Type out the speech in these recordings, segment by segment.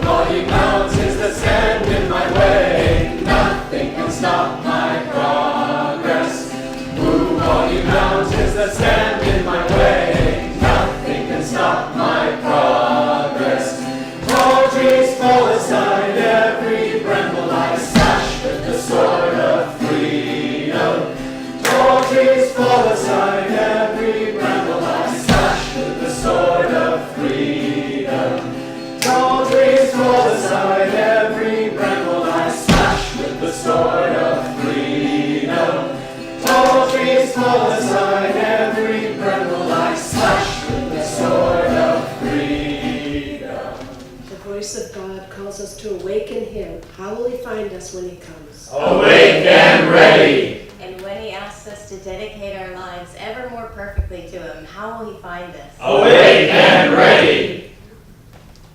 all ye mountains that stand in my way. Nothing can stop my progress. Move all ye mountains that stand in my way. Nothing can stop my progress. Tall trees fall aside, every bramble I slash with the sword of freedom. Tall trees fall aside, every bramble I slash with the sword of freedom. Tall trees fall aside, every bramble I slash with the sword of freedom. Tall trees fall aside, every bramble I slash with the sword of freedom. The voice of God calls us to awaken him. How will he find us when he comes? Awake and ready. And when he asks us to dedicate our lives ever more perfectly to him, how will he find us? Awake and ready.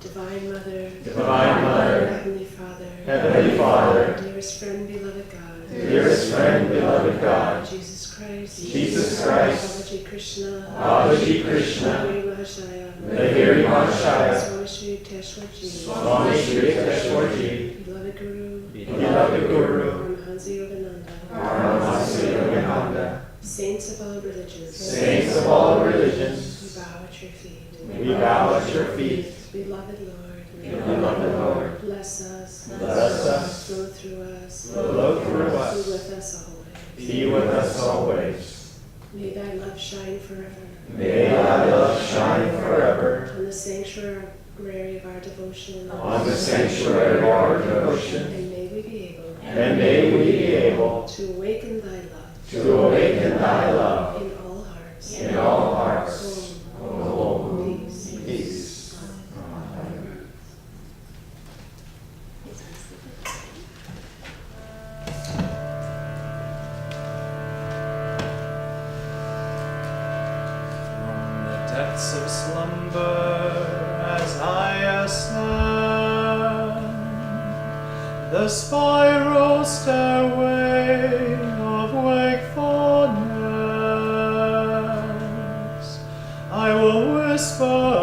Divine Mother, Divine Mother, Heavenly Father, Heavenly Father, dearest friend, beloved God, dearest friend, beloved God, Jesus Christ, Jesus Christ, Babaji Krishna, Babaji Krishna, Hari Mahashaya, Lahiri Mahashaya, Swami Shri Teshwarji, Swami Shri Teshwarji, beloved Guru, beloved Guru, Paramahansa Yogananda, Paramahansa Yogananda, saints of all religions, saints of all religions, we bow at your feet. we bow at your feet. Beloved Lord, Beloved Lord, bless us, bless us, flow through us, flow through be us, with us always. be with us always. May thy love shine forever May thy love shine forever on the sanctuary of our devotion, on the sanctuary of our devotion, and may we be able and may we be able to awaken thy love to awaken thy love in all hearts. in all hearts. Home, peace. Peace. Depths of slumber as I ascend the spiral stairway of wakefulness, I will whisper,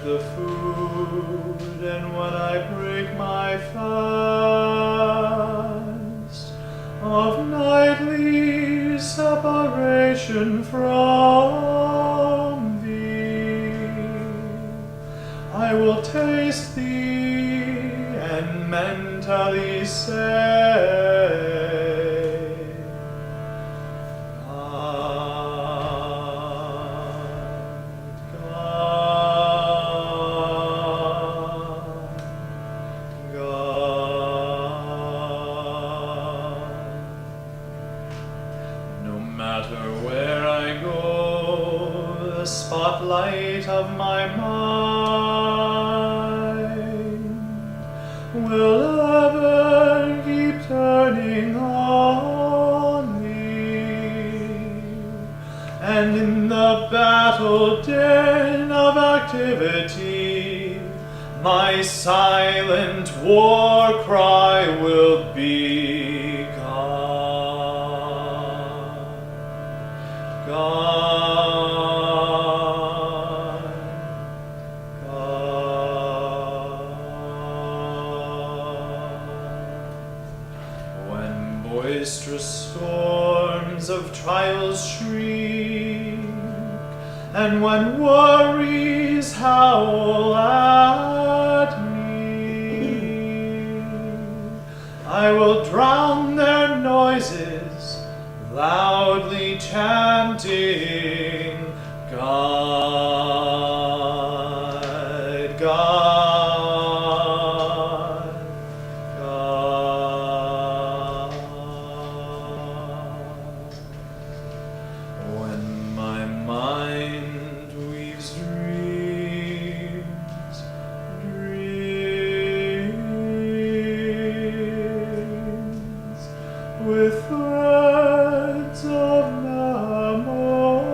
the food, and when I break my fast of nightly separation from thee, I will taste thee and mentally say, spotlight of my mind will ever keep turning on thee, and in the battle din of activity my silent war cry will be God, God. Boisterous storms of trials shriek, and when worries howl at me, I will drown their noises, loudly chanting, God, God. With threads of memory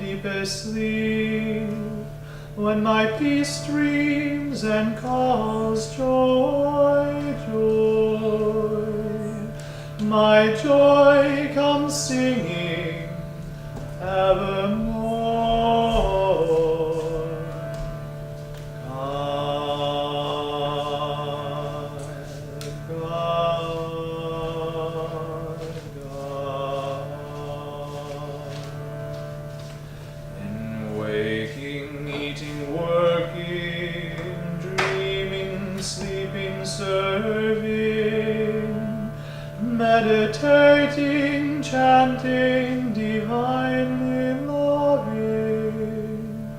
deepest sleep, when my peace streams and calls joy, joy, my joy comes singing evermore. Meditating, chanting, divinely loving,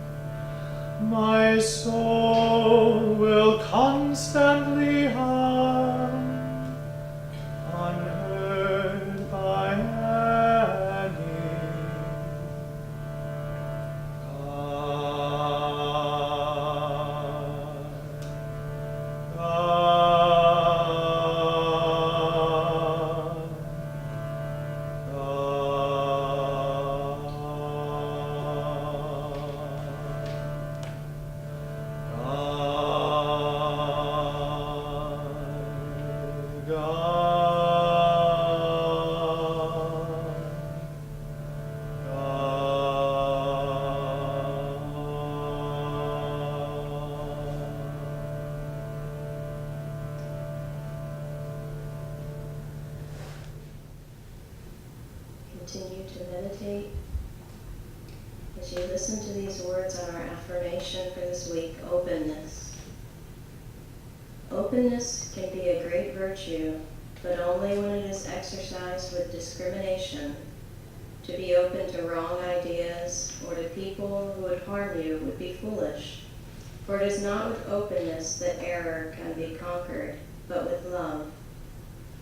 my soul will constantly hum, unheard by any. Continue to meditate as you listen to these words on our affirmation for this week, openness. Openness can be a great virtue, but only when it is exercised with discrimination. To be open to wrong ideas or to people who would harm you would be foolish, for it is not with openness that error can be conquered, but with love.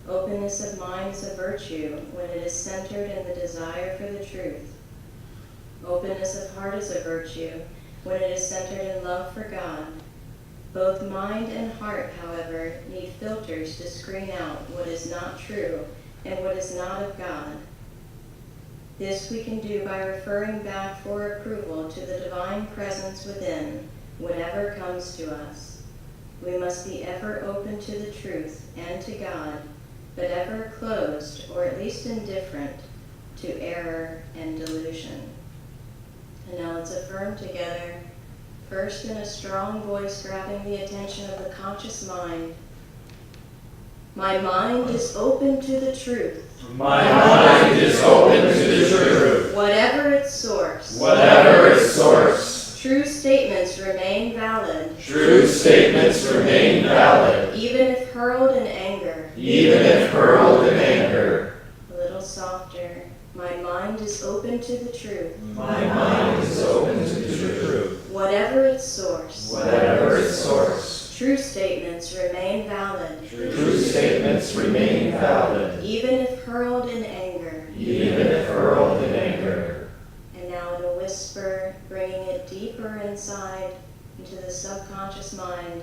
Openness of mind is a virtue when it is centered in the desire for the truth. Openness of heart is a virtue when it is centered in love for God. Both mind and heart, however, need filters to screen out what is not true and what is not of God. This we can do by referring back for approval to the divine presence within, whatever comes to us. We must be ever open to the truth and to God, but ever closed, or at least indifferent, to error and delusion. And now let's affirm together, first in a strong voice grabbing the attention of the conscious mind. My mind is open to the truth. My mind is open to the truth. Whatever its source. Whatever its source. True statements remain valid. True statements remain valid. Even if hurled in anger. Even if hurled in anger. A little softer. My mind is open to the truth. My mind is open to the truth. Whatever its source. Whatever its source. True statements remain valid. True statements remain valid. Even if hurled in anger. Even if hurled in anger. And now in a whisper, bringing it deeper inside into the subconscious mind.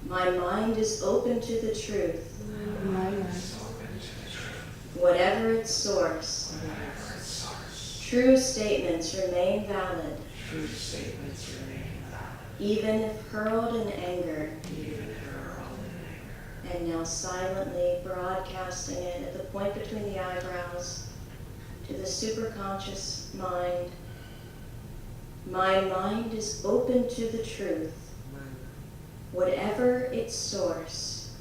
My mind is open to the truth. My mind. Whatever its source. True statements remain valid. True statements remain valid. Even if hurled in anger. Even if hurled in anger. And now silently broadcasting it at the point between the eyebrows to the superconscious mind. My mind is open to the truth. Whatever its source.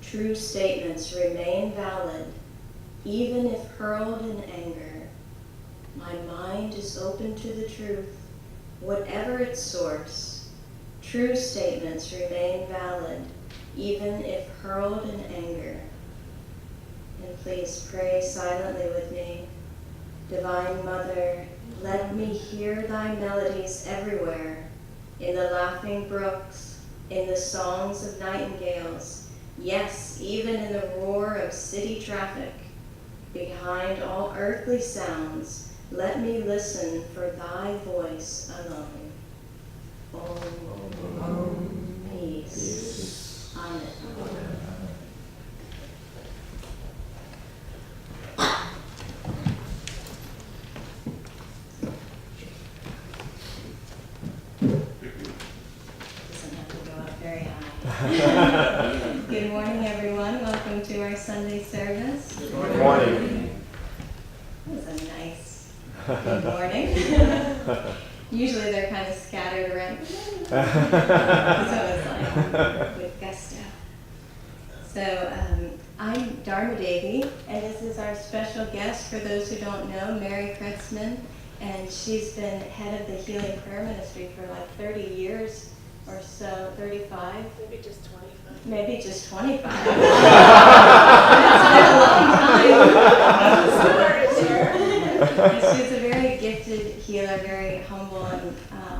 True statements remain valid, even if hurled in anger. My mind is open to the truth, whatever its source. True statements remain valid, even if hurled in anger. And please pray silently with me. Divine Mother, let me hear thy melodies everywhere, in the laughing brooks, in the songs of nightingales, yes, even in the roar of city traffic. Behind all earthly sounds, let me listen for thy voice alone. Om. Peace. Amen. our Sunday service. Good Good morning. That was a nice good morning. Usually they're kind of scattered around. So it's like with gusto. So I'm Dharma Devi, and this is our special guest, for those who don't know, Mary Kretzmann, and she's been head of the Healing Prayer Ministry for like 30 years or so, 35. Maybe just 25. Maybe just 25. That's been a long time. And she's a very gifted healer, very humble, and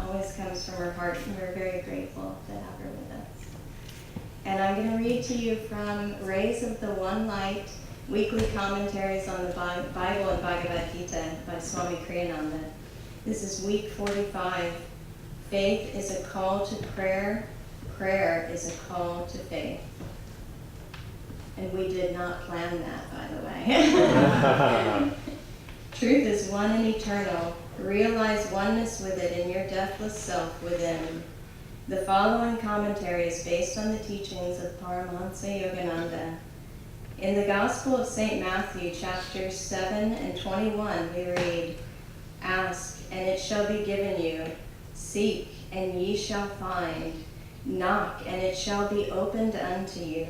always comes from her heart, and we're very grateful to have her with us. And I'm going to read to you from Rays of the One Light, Weekly Commentaries on the Bible and Bhagavad Gita by Swami Ananda. This is week 45. Faith is a call to prayer. Prayer is a call to faith. And we did not plan that, by the way. Truth is one and eternal. Realize oneness with it in your deathless self within. The following commentary is based on the teachings of Paramahansa Yogananda. In the Gospel of St. Matthew, chapters 7 and 21, we read, "Ask, and it shall be given you. Seek, and ye shall find. Knock, and it shall be opened unto you.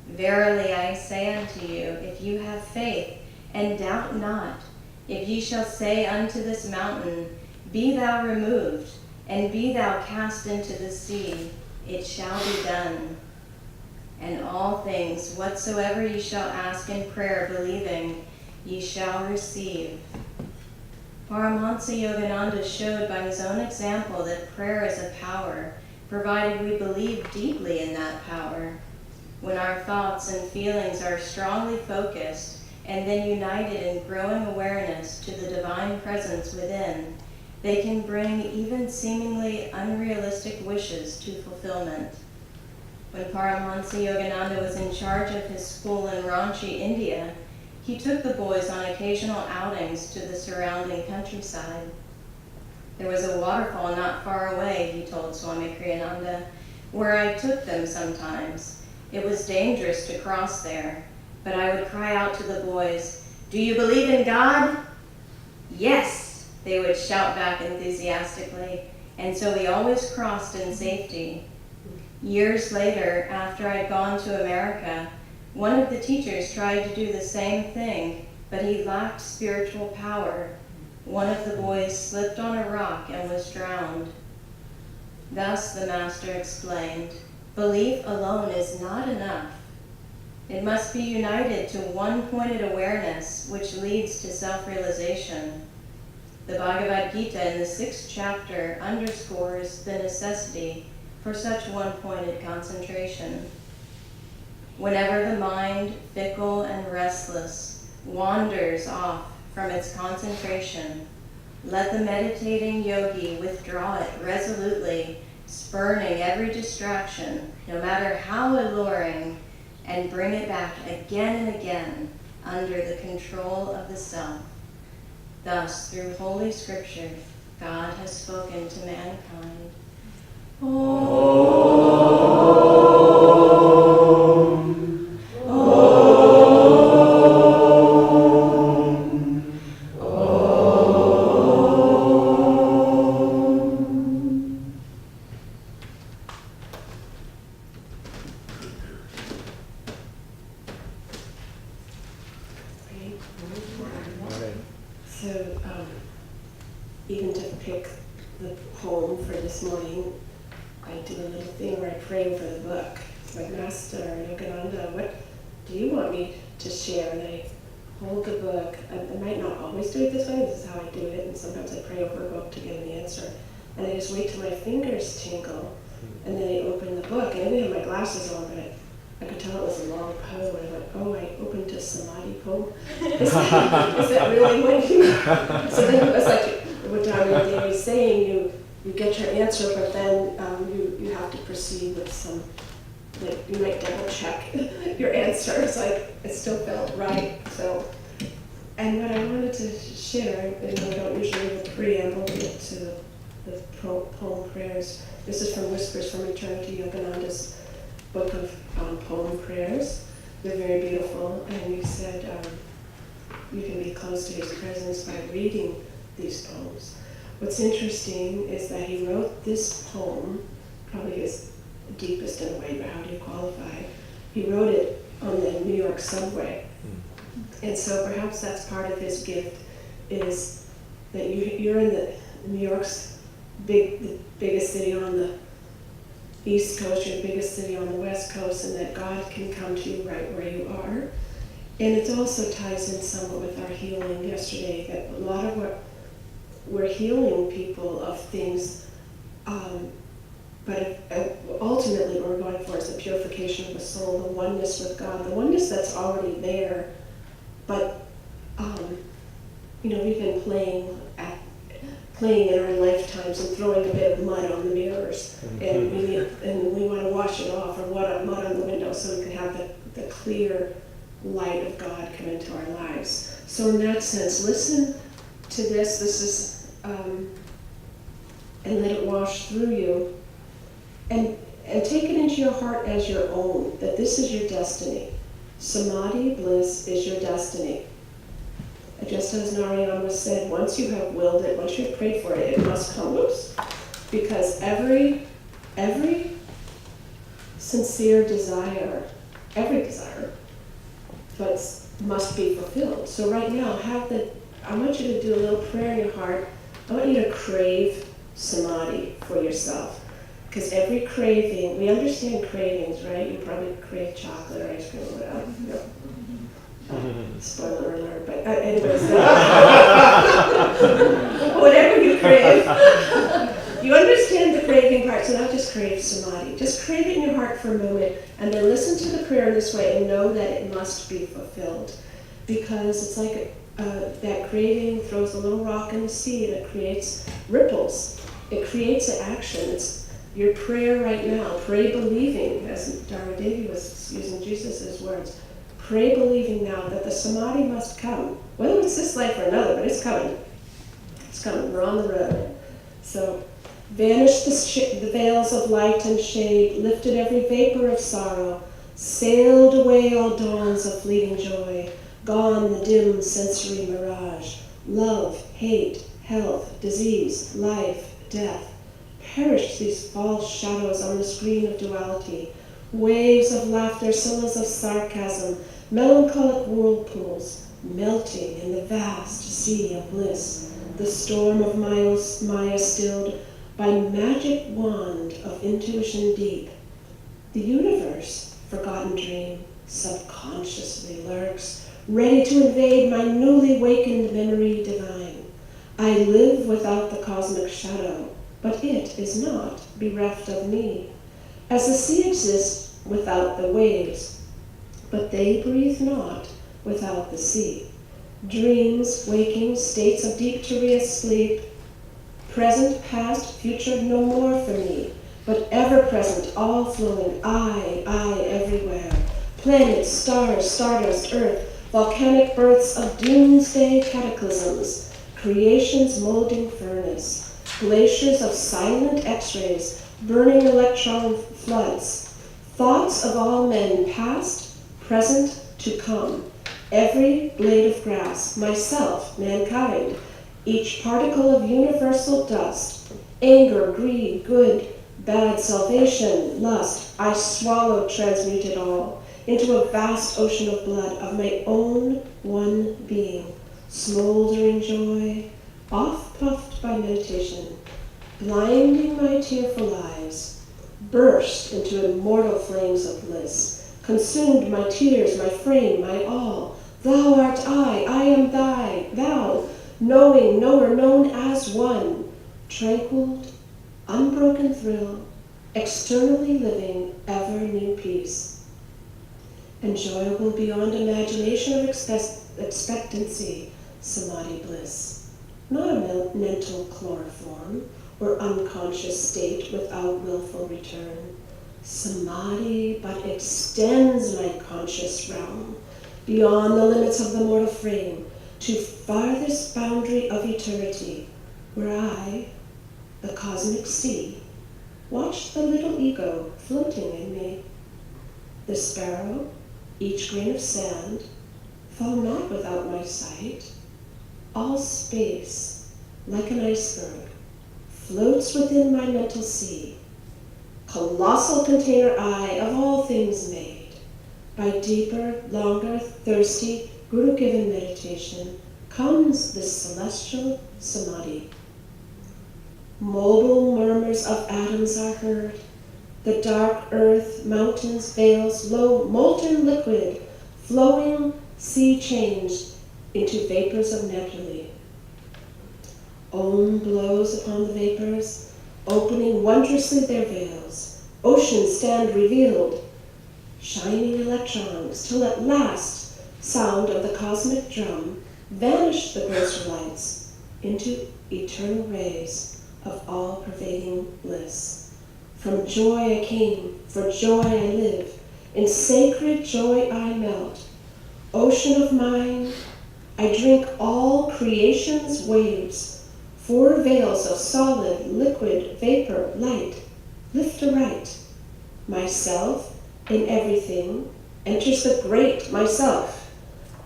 Verily I say unto you, if you have faith, and doubt not, if ye shall say unto this mountain, Be thou removed, and be thou cast into the sea, it shall be done. And all things whatsoever ye shall ask in prayer, believing, ye shall receive." Paramahansa Yogananda showed by his own example that prayer is a power, provided we believe deeply in that power. When our thoughts and feelings are strongly focused and then united in growing awareness to the divine presence within, they can bring even seemingly unrealistic wishes to fulfillment. When Paramahansa Yogananda was in charge of his school in Ranchi, India, he took the boys on occasional outings to the surrounding countryside. There was a waterfall not far away, he told Swami Kriyananda, where I took them sometimes. It was dangerous to cross there, but I would cry out to the boys, "Do you believe in God?" "Yes," they would shout back enthusiastically, and so we always crossed in safety. Years later, after I'd gone to America, one of the teachers tried to do the same thing, but he lacked spiritual power. One of the boys slipped on a rock and was drowned. Thus, the master explained, belief alone is not enough. It must be united to one-pointed awareness, which leads to self-realization. The Bhagavad Gita in the 6th chapter underscores the necessity for such one-pointed concentration. Whenever the mind, fickle and restless, wanders off from its concentration, let the meditating yogi withdraw it resolutely, spurning every distraction, no matter how alluring, and bring it back again and again under the control of the self. Thus, through Holy Scripture, God has spoken to mankind. So, even to pick the poem for this morning, I do a little thing where I pray over the book. It's like, Master Yogananda, what do you want me to share? And I hold the book. I might not always do it this way. This is how I do it. And sometimes I pray over a book to get an answer. And I just wait till my fingers tingle. And then I open the book. And I didn't have my glasses on, but I could tell it was a long poem. And I went, oh, I opened a Samadhi poem. Is that really what you... So then it was like what Dharma Devi was saying, you get your answer, but then you have to proceed with some, like, you might double check your answer. It's like, it still felt right. So, and what I wanted to share, and I don't usually have a preamble to the poem prayers. This is from Whispers from Eternity, Yogananda's book of poem prayers. They're very beautiful, and you said you can be close to his presence by reading these poems. What's interesting is that he wrote this poem, probably his deepest in a way, but how do you qualify? He wrote it on the New York subway. And so perhaps that's part of his gift, is that you're in the New York's the biggest city on the East Coast, you're the biggest city on the West Coast, and that God can come to you right where you are. And it also ties in somewhat with our healing yesterday, that a lot of what we're healing people of things, but ultimately what we're going for is the purification of the soul, the oneness with God, the oneness that's already there. But we've been playing in our lifetimes and throwing a bit of mud on the mirrors, and we want to wash it off, or mud on the window, so we can have the clear light of God come into our lives. So in that sense, listen to this. This is and let it wash through you, and take it into your heart as your own, that this is your destiny. Samadhi bliss is your destiny. Just as Narayana said, once you have willed it, once you've prayed for it, it must come. Whoops. Because every sincere desire, but must be fulfilled. So right now, I want you to do a little prayer in your heart. I want you to crave samadhi for yourself. Because every craving, we understand cravings, right? You probably crave chocolate or ice cream or whatever. Spoiler alert, but anyways, whatever you crave, you understand the craving part, so now just crave samadhi. Just crave it in your heart for a moment, and then listen to the prayer in this way and know that it must be fulfilled. Because it's like that craving throws a little rock in the sea and it creates ripples. It creates an action. It's your prayer right now. Pray believing, as Dharma Devi was using Jesus' words. Pray believing now that the samadhi must come, whether it's this life or another, but it's coming. It's coming. We're on the road. So, vanished the veils of light and shade, lifted every vapor of sorrow, sailed away all dawns of fleeting joy, gone the dim sensory mirage, love, hate, health, disease, life, death. Perished these false shadows on the screen of duality, waves of laughter, symbols of sarcasm, melancholic whirlpools, melting in the vast sea of bliss, the storm of Maya stilled by magic wand of intuition deep. The universe, forgotten dream, subconsciously lurks, ready to invade my newly wakened memory divine. I live without the cosmic shadow, but it is not bereft of me. As the sea exists without the waves, but they breathe not without the sea. Dreams, waking, states of deep Turiya sleep, present, past, future, no more for me, but ever present, all flowing, I everywhere. Planets, stars, stardust, earth, volcanic births of doomsday cataclysms, creation's molding furnace, glaciers of silent X-rays, burning electron floods, thoughts of all men past, present, to come, every blade of grass, myself, mankind, each particle of universal dust, anger, greed, good, bad, salvation, lust, I swallow, transmute it all into a vast ocean of blood of my own one being, smoldering joy, off-puffed by meditation, blinding my tearful eyes, burst into immortal flames of bliss, consumed my tears, my frame, my all. Thou art I am thou, knowing, knower, known as one, tranquil, unbroken thrill, externally living ever new peace, enjoyable beyond imagination of expectancy, samadhi bliss, not a mental chloroform or unconscious state without willful return. Samadhi but extends my conscious realm beyond the limits of the mortal frame to farthest boundary of eternity, where I, the cosmic sea, watch the little ego floating in me. The sparrow, each grain of sand, fall not without my sight. All space, like an iceberg, floats within my mental sea, colossal container I of all things made. By deeper, longer, thirsty, Guru-given meditation comes this celestial samadhi. Mobile murmurs of atoms are heard. The dark earth, mountains, vales, low, molten liquid, flowing sea changed into vapors of nebulae. Om blows upon the vapors, opening wondrously their veils. Oceans stand revealed, shining electrons, till at last sound of the cosmic drum vanish the grosser lights into eternal rays of all-pervading bliss. From joy I came, for joy I live, in sacred joy I melt. Ocean of mine, I drink all creation's waves, four veils of solid, liquid, vapor, light, lift aright. Myself in everything enters the great myself,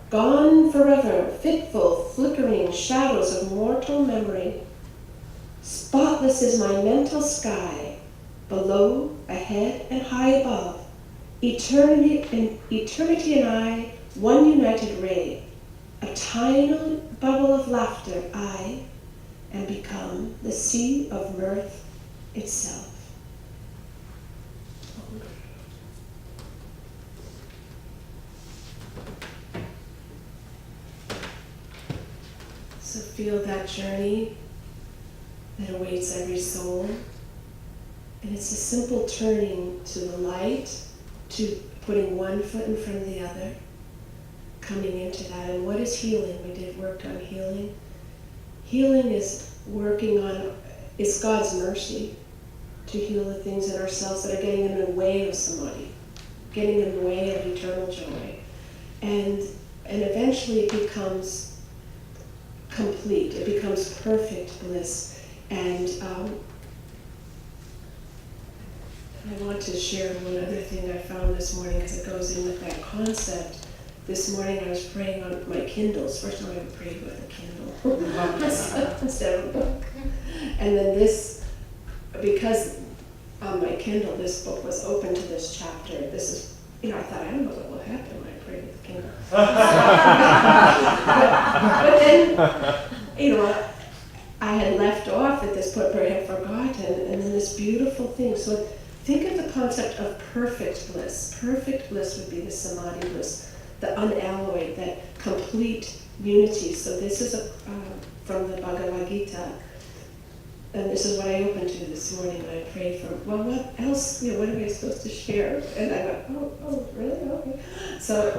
gone forever, fitful, flickering shadows of mortal memory. Spotless is my mental sky, below, ahead, and high above. Eternity and I, one united ray, a tiny bubble of laughter, I am become the sea of mirth itself. So feel that journey that awaits every soul. And it's a simple turning to the light, to putting one foot in front of the other, coming into that. And what is healing? We did work on healing. Healing is is God's mercy to heal the things in ourselves that are getting in the way of samadhi, getting in the way of eternal joy. And eventually it becomes complete. It becomes perfect bliss. And I want to share one other thing I found this morning because it goes in with that concept. This morning I was praying on my Kindles. First time I ever prayed with a Kindle instead of a book. And then because on my Kindle this book was open to this chapter. This is, I thought, I don't know what will happen when I pray with the Kindle. but then, I had left off at this point, but I had forgotten, and then this beautiful thing. So think of the concept of perfect bliss. Perfect bliss would be the samadhi bliss, the unalloyed, that complete unity. So this is from the Bhagavad Gita, and this is what I opened to this morning when I prayed for, well, what else, what are we supposed to share? And I went, oh, really? Okay. So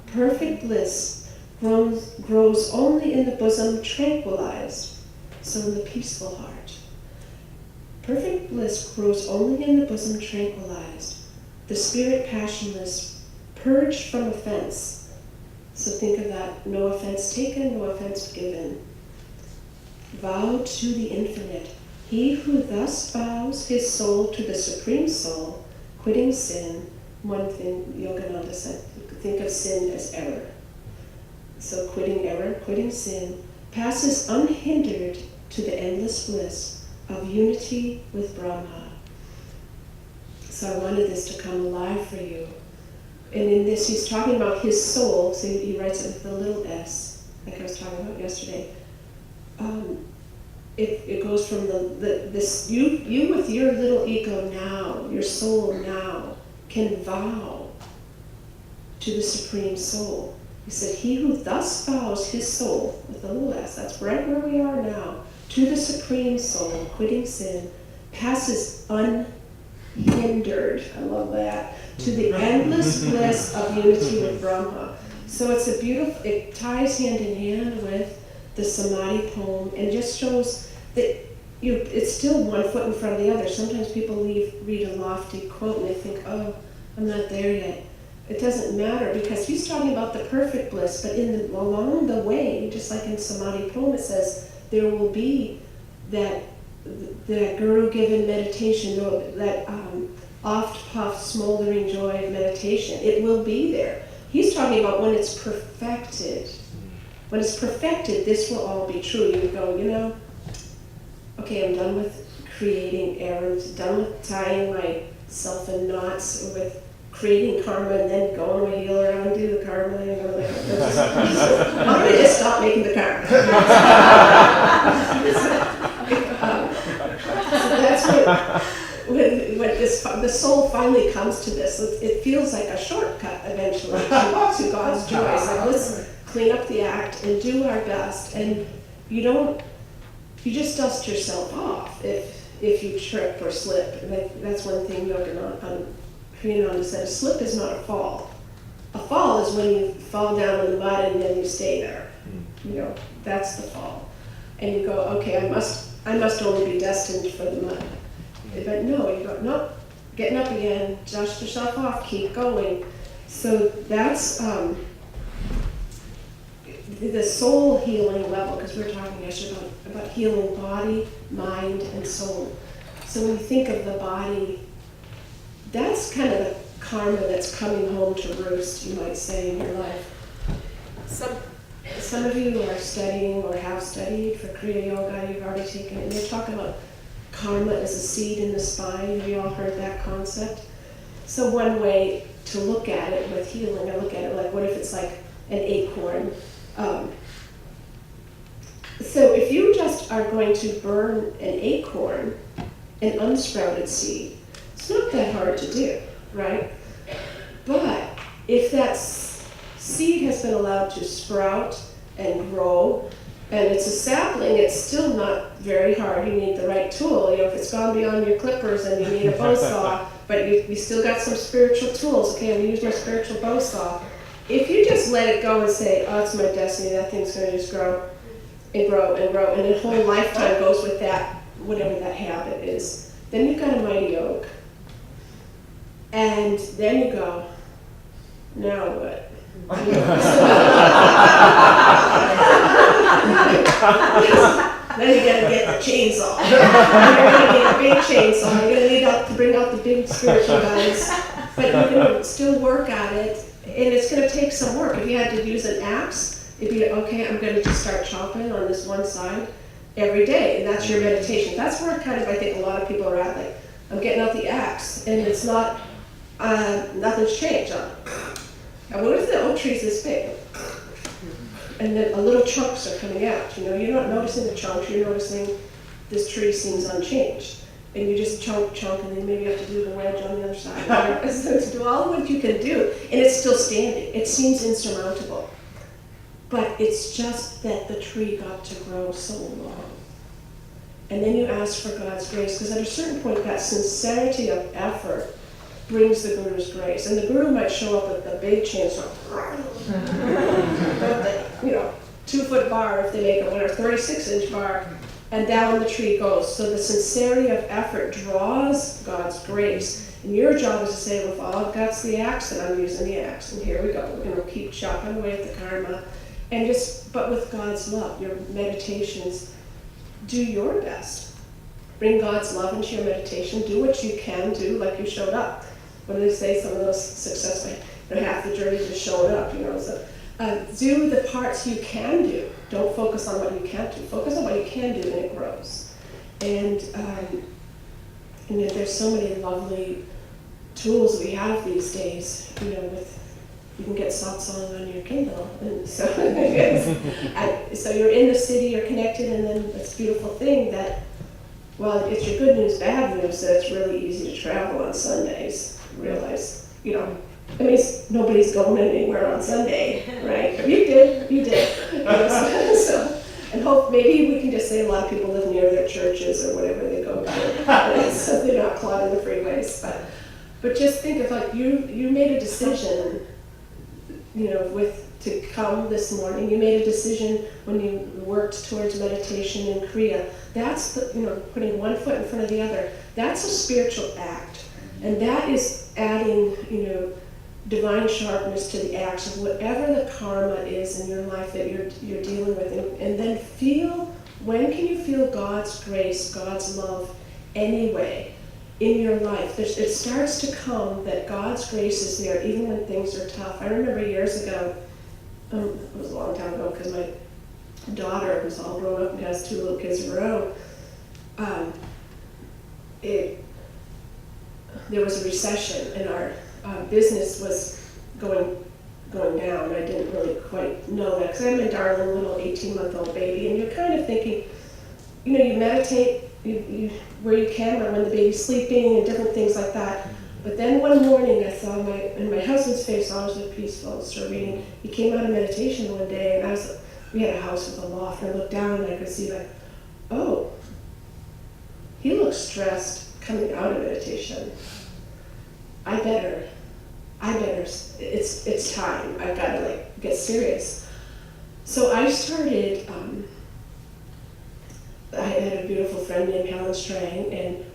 perfect bliss grows only in the bosom tranquilized, so in the peaceful heart. Perfect bliss grows only in the bosom tranquilized, the spirit passionless, purged from offense. So think of that, no offense taken, no offense given. Vowed to the infinite. He who thus vows his soul to the Supreme Soul, quitting sin, one thing Yogananda said, think of sin as error. So quitting error, quitting sin, passes unhindered to the endless bliss of unity with Brahma. So I wanted this to come alive for you. And in this, he's talking about his soul, so he writes it with a little s, like I was talking about yesterday. It goes from this you with your little ego now, your soul now, can vow to the Supreme Soul. He said, he who thus vows his soul, with a little s, that's right where we are now, to the Supreme Soul, quitting sin, passes unhindered, I love that, to the endless bliss of unity with Brahma. So it's it ties hand in hand with the Samadhi poem and just shows that it's still one foot in front of the other. Sometimes people read a lofty quote and they think, oh, I'm not there yet. It doesn't matter because he's talking about the perfect bliss, but along the way, just like in Samadhi poem, it says there will be that guru-given meditation, that oft-puffed, smoldering joy of meditation. It will be there. He's talking about when it's perfected. When it's perfected, this will all be true. You go, okay, I'm done with creating errors, done with tying myself in knots, with creating karma and then going to a healer and undo the karma. Why don't we just stop making the karma? So that's when the soul finally comes to this. It feels like a shortcut eventually to God's joy. It's like, let's clean up the act and do our best. And you just dust yourself off if you trip or slip. That's one thing Ananda said, a slip is not a fall. A fall is when you fall down in the mud and then you stay there. That's the fall. And you go, okay, I must only be destined for the mud. But no, you go, nope, getting up again, dust yourself off, keep going. So that's the soul healing level, because we were talking yesterday about healing body, mind, and soul. So when you think of the body, that's kind of the karma that's coming home to roost, you might say, in your life. Some of you are studying or have studied for Kriya Yoga, you've already taken it, and they talk about karma as a seed in the spine. Have you all heard that concept? So one way to look at it with healing, I look at it like, what if it's like an acorn? So if you just are going to burn an acorn, an unsprouted seed, it's not that hard to do, right? But if that seed has been allowed to sprout and grow, and it's a sapling, it's still not very hard. You need the right tool. If it's gone beyond your clippers and you need a bow saw, but you still got some spiritual tools. Okay, I'm going to use my spiritual bow saw. If you just let it go and say, oh, it's my destiny, that thing's going to just grow and grow and grow, and a whole lifetime goes with that, whatever that habit is, then you've got a mighty oak. And then you go, now what? Then you gotta get the chainsaw. You're gonna need a big chainsaw. You're gonna need to bring out the big spiritual guys. But you're gonna still work at it, and it's gonna take some work. If you had to use an axe, it'd be, okay, I'm gonna just start chopping on this one side every day, and that's your meditation. That's where kind of I think a lot of people are at, like, I'm getting out the axe, and it's not, nothing's changed. And what if the oak tree's this big? And then little chunks are coming out, you're not noticing the chunks, you're noticing this tree seems unchanged. And you just chunk, and then maybe you have to do the wedge on the other side. So to do all what you can do, and it's still standing. It seems insurmountable. But it's just that the tree got to grow so long. And then you ask for God's grace, because at a certain point, that sincerity of effort brings the Guru's grace. And the Guru might show up with the big chainsaw, 2-foot bar if they make it, or 36-inch bar, and down the tree goes. So the sincerity of effort draws God's grace. And your job is to say, well, if all I've got's the axe, then I'm using the axe. And here we go. We're going to keep chopping away at the karma. And but with God's love, your meditations, do your best. Bring God's love into your meditation. Do what you can do, like you showed up. What do they say? Some of those successful, half the journey just showing up, So do the parts you can do. Don't focus on what you can't do. Focus on what you can do, and it grows. And there's so many lovely tools we have these days. You can get satsang on your Kindle, and so so you're in the city, you're connected, and then this beautiful thing that, well, it's your good news, bad news, that it's really easy to travel on Sundays. Realize, nobody's going anywhere on Sunday, right? But you did. And hope maybe we can just say a lot of people live near their churches or whatever they go to, so they're not clogging the freeways. But just think of you made a decision, to come this morning. You made a decision when you worked towards meditation and Kriya. That's putting one foot in front of the other. That's a spiritual act, and that is adding divine sharpness to the acts of whatever the karma is in your life that you're dealing with, and then when can you feel God's grace, God's love anyway? in your life. It starts to come that God's grace is there even when things are tough. I remember years ago, it was a long time ago because my daughter, who's all grown up and has 2 little kids of her own, there was a recession and our business was going down. I didn't really quite know that because I had my darling little 18-month-old baby, and you're kind of thinking, you meditate where you can or when the baby's sleeping and different things like that. But then one morning I saw my husband's face always looked peaceful and serene. He came out of meditation one day, and we had a house with a loft, and I looked down and I could see oh, he looks stressed coming out of meditation. I better, it's time. I've got to get serious. So I started, I had a beautiful friend named Helen Strang, and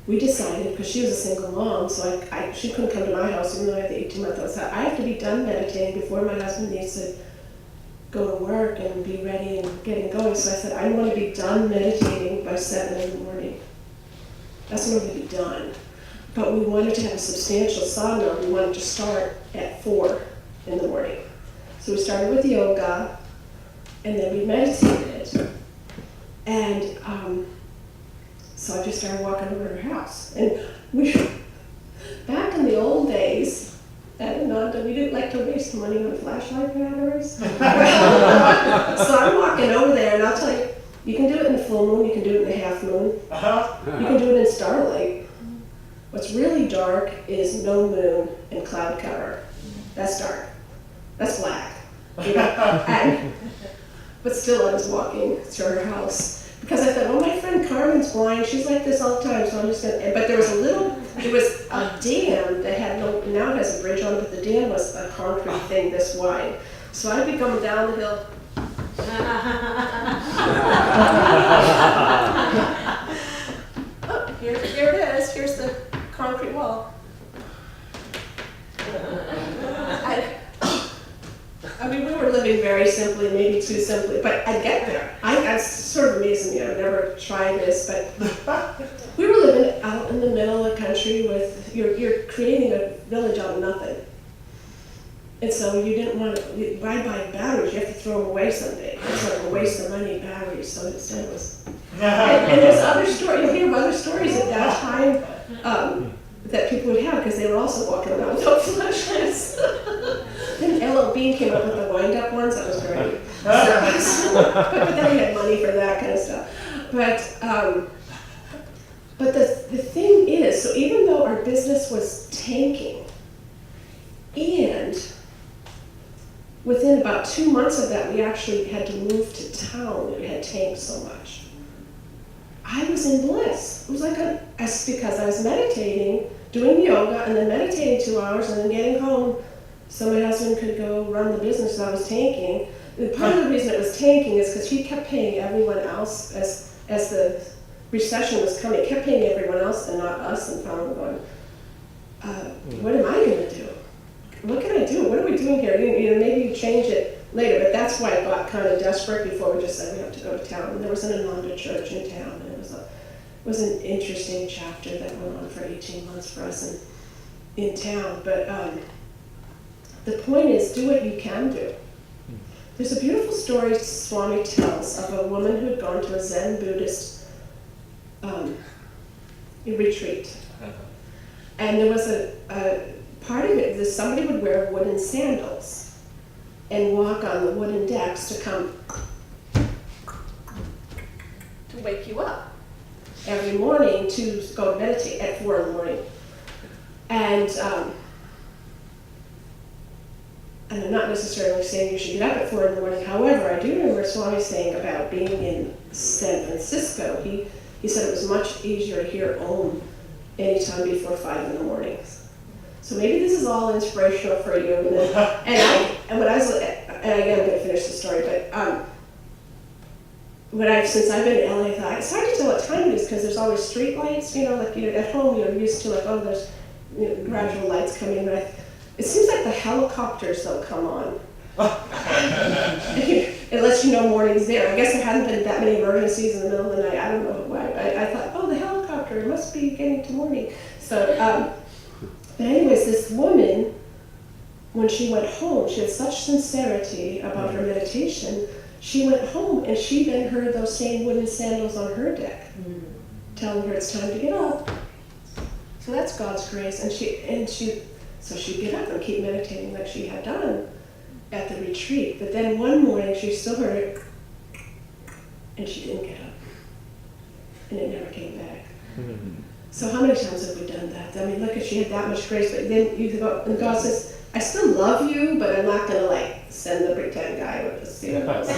we decided, because she was a single mom, so she couldn't come to my house even though I had the 18-month-old. So I have to be done meditating before my husband needs to go to work and be ready and getting going. So I said, I want to be done meditating by 7 in the morning. That's when I'm going to be done. But we wanted to have a substantial sadhana. We wanted to start at 4 in the morning. So we started with yoga, and then we meditated. And so I just started walking over to her house. And back in the old days, at Ananda, we didn't like to waste money on flashlight batteries. So I'm walking over there, and I'll tell you, you can do it in the full moon, you can do it in the half moon, you can do it in starlight. What's really dark is no moon and cloud cover. That's dark. That's black. But still, I was walking to her house because I thought, well, my friend Carmen's blind. She's like this all the time, so I'm just gonna. But there was a dam that had now it has a bridge on it, but the dam was a concrete thing this wide. So I'd be coming down the hill. Oh, here it is. Here's the concrete wall. I mean, we were living very simply, maybe too simply, but I'd get there. That's sort of amazing me. I've never tried this, but we were living out in the middle of the country with, you're creating a village out of nothing. And so you didn't want to buy batteries, you have to throw them away someday. It's like a waste of money, batteries, so instead it was. And there's other stories, you'll hear of other stories at that time that people would have because they were also walking around without flashlights. Then LL Bean came up with the wind-up ones, that was great. But then we had money for that kind of stuff. But the thing is, so even though our business was tanking, and within about 2 months of that, we actually had to move to town. It had tanked so much. I was in bliss. It was like because I was meditating, doing yoga, and then meditating 2 hours, and then getting home so my husband could go run the business that I was tanking. And part of the reason it was tanking is because he kept paying everyone else as the recession was coming. He kept paying everyone else and not us, and finally going, what am I going to do? What can I do? What are we doing here? Maybe you change it later, but that's why I got kind of desperate before we just said we have to go to town. And there was an Ananda church in town, and it was an interesting chapter that went on for 18 months for us in town. But the point is, do what you can do. There's a beautiful story Swami tells of a woman who had gone to a Zen Buddhist retreat. And there was a part of it that somebody would wear wooden sandals and walk on the wooden decks to come to wake you up every morning to go meditate at 4 in the morning. And I'm not necessarily saying you should get up at 4 in the morning. However, I do remember Swami saying about being in San Francisco, he said it was much easier to hear Om anytime before 5 in the morning. So maybe this is all inspirational for you. And again, I'm going to finish the story, but since I've been in LA, I thought it's hard to tell what time it is because there's always street lights. At home you're used to there's gradual lights coming, but it seems like the helicopters don't come on. Unless you know morning's there. I guess there hadn't been that many emergencies in the middle of the night. I don't know why. I thought, the helicopter. must be getting to morning. So, but anyways, this woman, when she went home, she had such sincerity about her meditation. She went home and she then heard those same wooden sandals on her deck, telling her it's time to get up. So that's God's grace. So she'd get up and keep meditating like she had done at the retreat. But then one morning she still heard it, and she didn't get up, and it never came back. So how many times have we done that? I mean, look, if she had that much grace, but then you go, and God says, I still love you, but I'm not going to like send the pretend guy with the sandals.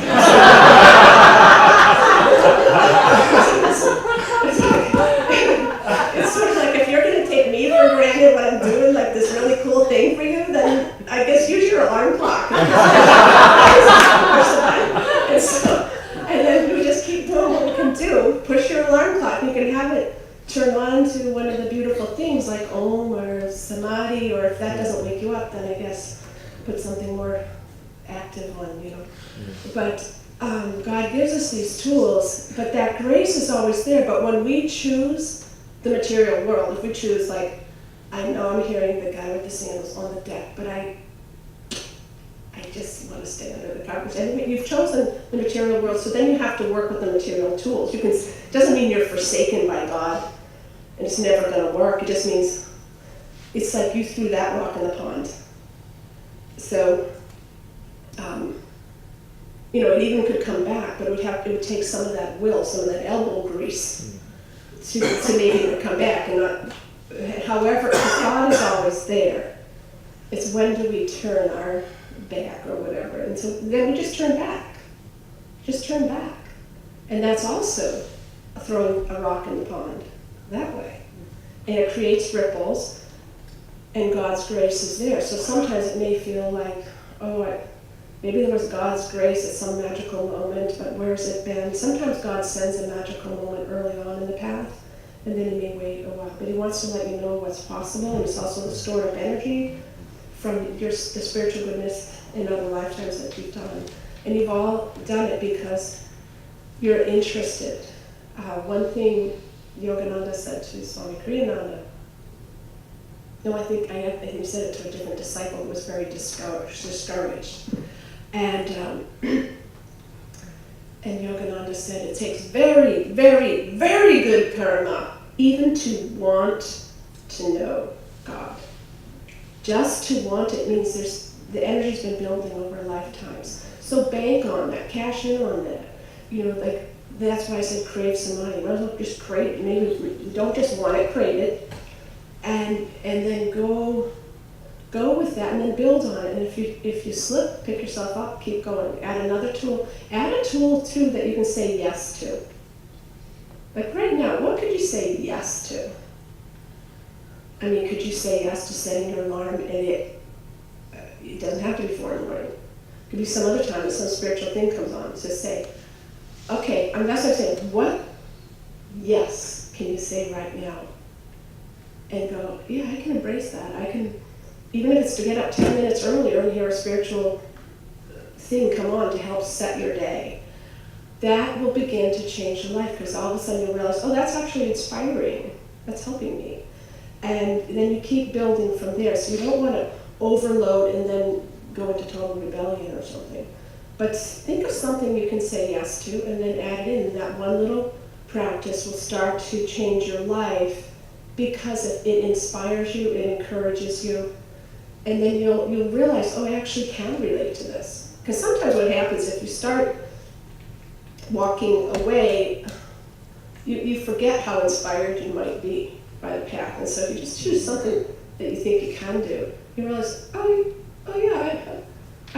It's sort of like, if you're going to take me for granted when I'm doing like this really cool thing for you, then I guess use your alarm clock. And then we just keep doing what we can do. Push your alarm clock. You can have it turn on to one of the beautiful things like Om or Samadhi, or if that doesn't wake you up, then I guess put something more active on, But God gives us these tools, but that grace is always there. But when we choose the material world, if we choose, like, I know I'm hearing the guy with the sandals on the deck, but I just want to stay under the covers. And you've chosen the material world, so then you have to work with the material tools. Doesn't mean you're forsaken by God and it's never going to work. It just means it's like you threw that rock in the pond. So, it even could come back, but it would take some of that will, some of that elbow grease to maybe it come back. And not, however, God is always there. It's when do we turn our back or whatever, and so then we just turn back. And that's also throwing a rock in the pond that way. And it creates ripples, and God's grace is there. So sometimes it may feel like, maybe there was God's grace at some magical moment, but where's it been? Sometimes God sends a magical moment early on in the path, and then he may wait a while. But he wants to let you know what's possible, and it's also the stored up energy from the spiritual goodness in other lifetimes that you've done. And you've all done it because you're interested. One thing Yogananda said to Swami Kriyananda, no, I think he said it to a different disciple who was very discouraged. And Yogananda said, it takes very, very, very good karma even to want to know God. Just to want it means the energy's been building over lifetimes. So bank on that, cash in on that. That's why I said crave samadhi. Might as well just crave it. Maybe you don't just want it, crave it. And then go with that and then build on it. And if you slip, pick yourself up, keep going. Add another tool. Add a tool too that you can say yes to. Like right now, what could you say yes to? I mean, could you say yes to setting your alarm, and it doesn't have to be 4 in the morning. It could be some other time that some spiritual thing comes on. Just say, okay, that's what I'm saying. What yes can you say right now? And go, yeah, I can embrace that. I can, even if it's to get up 10 minutes earlier and hear a spiritual thing come on to help set your day. That will begin to change your life, because all of a sudden you'll realize, that's actually inspiring. That's helping me. And then you keep building from there. So you don't want to overload and then go into total rebellion or something. But think of something you can say yes to and then add it in. And that one little practice will start to change your life because it inspires you, it encourages you. And then you'll realize, I actually can relate to this. Because sometimes what happens if you start walking away, you forget how inspired you might be by the path. And so if you just choose something that you think you can do, you realize, I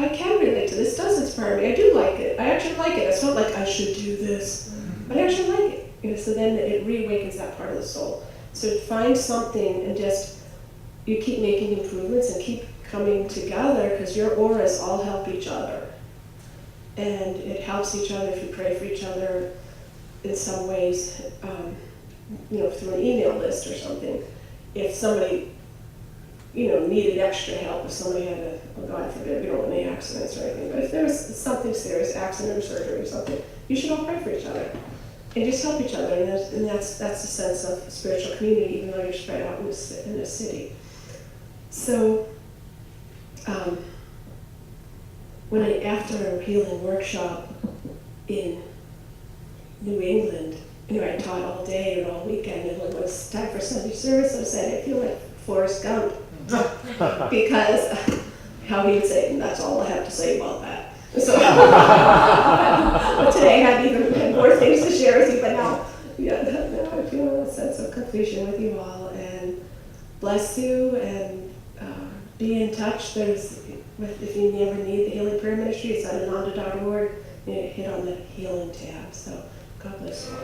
can relate to this. It does inspire me. I do like it. I actually like it. It's not like I should do this, but I actually like it. So then it reawakens that part of the soul. So find something and just, you keep making improvements and keep coming together, because your auras all help each other. And it helps each other if you pray for each other in some ways, through an email list or something. If somebody, needed extra help, if somebody had God forbid, we don't want any accidents or anything, but if there was something serious, accident or surgery or something, you should all pray for each other. and just help each other, and that's a sense of spiritual community, even though you're spread out in a city. So, after a healing workshop in New England, I taught all day and all weekend, and when it was time for Sunday service, I said, I feel like Forrest Gump, because how he would say, that's all I have to say about that. So, but today I had more things to share with you, but now I feel a sense of completion with you all, and bless you, and be in touch. If you ever need the Healing Prayer Ministry, it's at Ananda.org. Hit on the Healing tab. So God bless you.